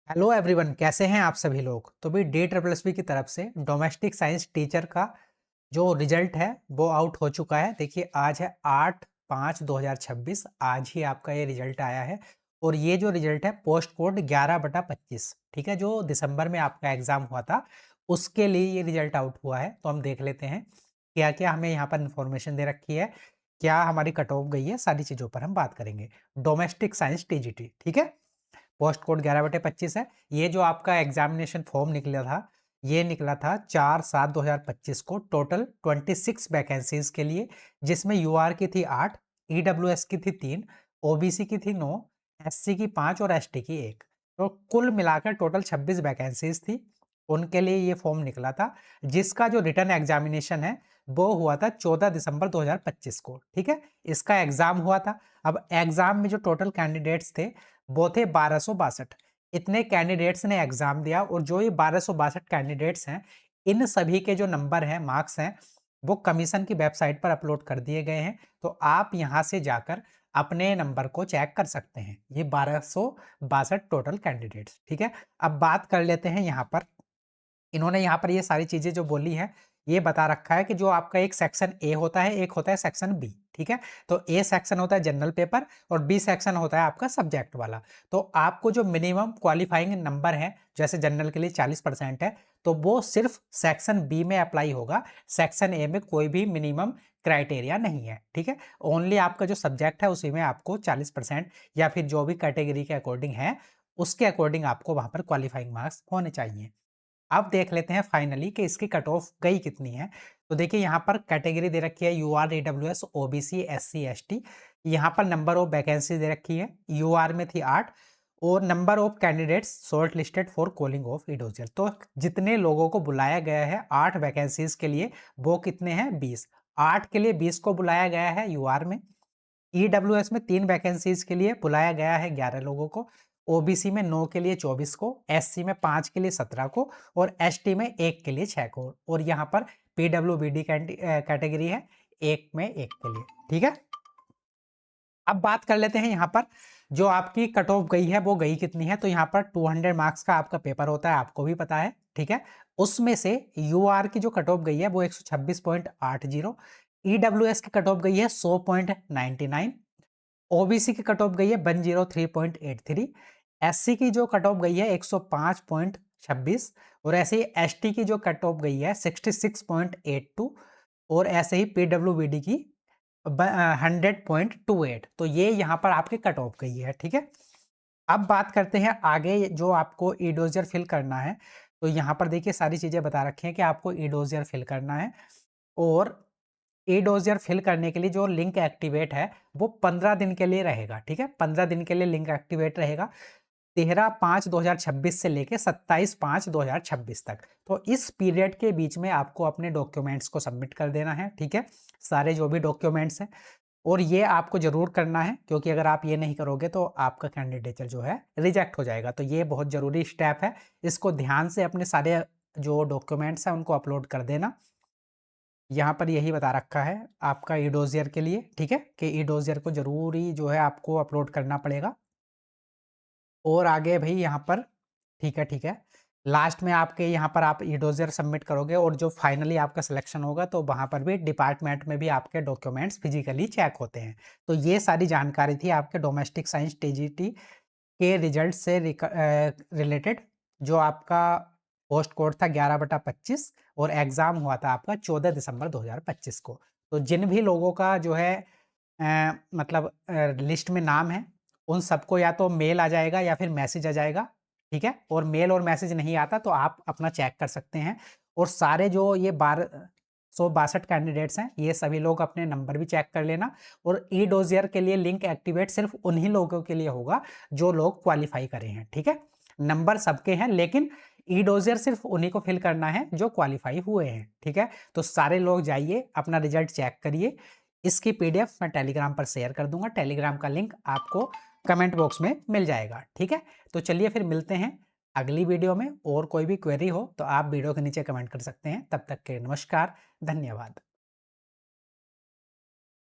Hello everyone, कैसे हैं आप सभी लोग। तो भी डी ट्रिपल एस पी की तरफ से डोमेस्टिक साइंस टीचर का जो रिजल्ट है वो आउट हो चुका है। देखिए आज है 8/5/2026, आज ही आपका ये रिजल्ट आया है। और ये जो रिजल्ट है पोस्ट कोड 11/25, ठीक है, जो दिसंबर में आपका एग्जाम हुआ था उसके लिए ये रिजल्ट आउट हुआ है। तो हम देख लेते हैं क्या क्या हमें यहाँ पर इंफॉर्मेशन दे रखी है, क्या हमारी कट ऑफ गई है, सारी चीज़ों पर हम बात करेंगे। डोमेस्टिक साइंस टीजीटी, ठीक है, पोस्ट कोड 11/25 है। ये जो आपका एग्जामिनेशन फॉर्म निकला था, ये निकला था 4/7/2025 को। टोटल 26 वैकेंसीज के लिए, जिसमें यूआर की थी 8, ईडब्ल्यूएस की थी 3, ओबीसी की थी 9, एससी की 5 और एसटी की 1। तो कुल मिलाकर टोटल 26 वैकेंसीज थी, उनके लिए ये फॉर्म निकला था, जिसका जो रिटर्न एग्जामिनेशन है वो हुआ था 14 दिसंबर 2025 को, ठीक है। इसका एग्जाम हुआ था। अब एग्जाम में जो टोटल कैंडिडेट्स थे वो थे 1262। इतने कैंडिडेट्स ने एग्जाम दिया, और जो ये 1262 कैंडिडेट्स हैं, इन सभी के जो नंबर हैं, मार्क्स हैं, वो कमीशन की वेबसाइट पर अपलोड कर दिए गए हैं। तो आप यहाँ से जाकर अपने नंबर को चेक कर सकते हैं। ये 1262 टोटल कैंडिडेट्स, ठीक है। अब बात कर लेते हैं यहाँ पर, इन्होंने यहाँ पर ये सारी चीज़ें जो बोली हैं, ये बता रखा है कि जो आपका एक सेक्शन ए होता है, एक होता है सेक्शन बी, ठीक है। तो ए सेक्शन होता है जनरल पेपर, और बी सेक्शन होता है आपका सब्जेक्ट वाला। तो आपको जो मिनिमम क्वालिफाइंग नंबर है, जैसे जनरल के लिए 40% है, तो वो सिर्फ सेक्शन बी में अप्लाई होगा। सेक्शन ए में कोई भी मिनिमम क्राइटेरिया नहीं है, ठीक है। ओनली आपका जो सब्जेक्ट है उसी में आपको 40%, या फिर जो भी कैटेगरी के अकॉर्डिंग है उसके अकॉर्डिंग आपको वहां पर क्वालिफाइंग मार्क्स होने चाहिए। अब देख लेते हैं फाइनली कि इसकी कट ऑफ गई कितनी है। तो देखिए यहाँ पर कैटेगरी दे रखी है UR, EWS, OBC, SC, ST. यहाँ पर नंबर ऑफ वैकेंसी दे रखी है, यूआर में थी 8, और number of candidates shortlisted for calling of ईडोजियल। तो जितने लोगों को बुलाया गया है 8 वैकेंसीज के लिए, वो कितने हैं? 20। 8 के लिए 20 को बुलाया गया है यूआर में। ईडब्ल्यूएस में 3 वैकेंसीज के लिए बुलाया गया है 11 लोगों को, ओबीसी में 9 के लिए 24 को, एससी में 5 के लिए 17 को, और एसटी में 1 के लिए 6 को, और यहाँ पर पीडब्ल्यूबीडी कैटेगरी है 1 में 1 के लिए, ठीक है। अब बात कर लेते हैं यहाँ पर जो आपकी कट ऑफ गई है वो गई कितनी है। तो यहाँ पर 200 मार्क्स का आपका पेपर होता है, आपको भी पता है, ठीक है। उसमें से यूआर की जो कट ऑफ गई है वो 126.80, ईडब्ल्यूएस की कट ऑफ गई है 100.99, ओबीसी की कट ऑफ गई है 103.83, एससी की जो कट ऑफ गई है 105.26, और ऐसे ही एसटी की जो कट ऑफ गई है 66.82, और ऐसे ही पीडब्ल्यूबीडी की 100.28। तो ये यहाँ पर आपकी कट ऑफ गई है, ठीक है। अब बात करते हैं आगे, जो आपको ई डोजियर फिल करना है। तो यहाँ पर देखिए सारी चीजें बता रखी हैं कि आपको ई डोजियर फिल करना है, और ई डोजियर फिल करने के लिए जो लिंक एक्टिवेट है वो 15 दिन के लिए रहेगा, ठीक है। 15 दिन के लिए लिंक एक्टिवेट रहेगा, 13/5/2026 से लेके 27/5/2026 तक। तो इस पीरियड के बीच में आपको अपने डॉक्यूमेंट्स को सबमिट कर देना है, ठीक है, सारे जो भी डॉक्यूमेंट्स हैं। और ये आपको जरूर करना है, क्योंकि अगर आप ये नहीं करोगे तो आपका कैंडिडेचर जो है रिजेक्ट हो जाएगा। तो ये बहुत जरूरी स्टेप है, इसको ध्यान से अपने सारे जो डॉक्यूमेंट्स हैं उनको अपलोड कर देना। यहाँ पर यही बता रखा है आपका ई डोजियर के लिए, ठीक है, कि ई डोजियर को जरूरी जो है आपको अपलोड करना पड़ेगा। और आगे भाई यहाँ पर, ठीक है, ठीक है, लास्ट में आपके यहाँ पर आप ई डोजियर सबमिट करोगे, और जो फाइनली आपका सिलेक्शन होगा तो वहाँ पर भी डिपार्टमेंट में भी आपके डॉक्यूमेंट्स फिजिकली चेक होते हैं। तो ये सारी जानकारी थी आपके डोमेस्टिक साइंस टीजीटी के रिजल्ट से रिलेटेड, जो आपका पोस्ट कोड था 11/25, और एग्जाम हुआ था आपका 14 दिसंबर 2025 को। तो जिन भी लोगों का जो है मतलब लिस्ट में नाम है, उन सबको या तो मेल आ जाएगा या फिर मैसेज आ जाएगा, ठीक है। और मेल और मैसेज नहीं आता तो आप अपना चेक कर सकते हैं। और सारे जो ये 1262 कैंडिडेट्स हैं, ये सभी लोग अपने नंबर भी चेक कर लेना। और ई डोजियर के लिए लिंक एक्टिवेट सिर्फ उन्हीं लोगों के लिए होगा जो लोग क्वालिफाई करे हैं, ठीक है। नंबर सबके हैं, लेकिन ई डोजियर सिर्फ उन्हीं को फिल करना है जो क्वालिफाई हुए हैं, ठीक है। तो सारे लोग जाइए अपना रिजल्ट चेक करिए। इसकी पीडीएफ मैं टेलीग्राम पर शेयर कर दूंगा, टेलीग्राम का लिंक आपको कमेंट बॉक्स में मिल जाएगा, ठीक है। तो चलिए फिर मिलते हैं अगली वीडियो में। और कोई भी क्वेरी हो तो आप वीडियो के नीचे कमेंट कर सकते हैं। तब तक के नमस्कार, धन्यवाद।